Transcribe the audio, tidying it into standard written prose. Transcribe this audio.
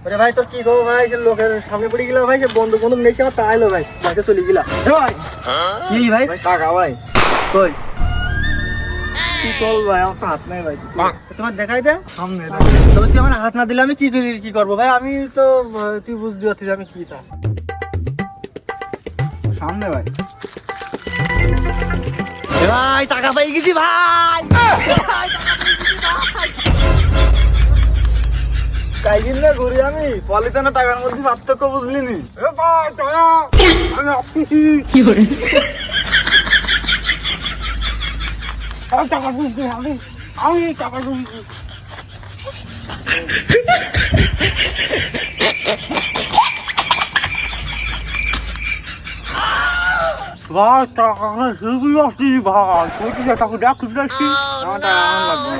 আরে ভাই তোর কি গো ভাই, সে লোকের সামনে পড়ে গেল ভাই, সে বন্ধু বন্ধু নেই আমার তাইলো ভাই, ভাইকে চলে গেলা ভাই। কি ভাই টাকা ভাই কই কি কল ভাই, আমার তো হাত নাই ভাই, তোমার দেখাই দে সামনে। তবে তুই আমার হাত না দিলে আমি কি করবো ভাই, আমি তো তুই বুঝতে পারছিস আমি কি তা সামনে ভাই। ভাই টাকা পাই গেছি ভাই, কাইদিন না ঘুরি আমি পলিতে না টাকার মধ্যে পার্থক্য বুঝলি নি। আমি আপনি কি করে টাকা বুঝছি, আমি টাকা বুঝছি ভাই টাকা শুরু আসছি ভাই, টাকা দেখ খুশি আসছি। আমার টাকা লাগবে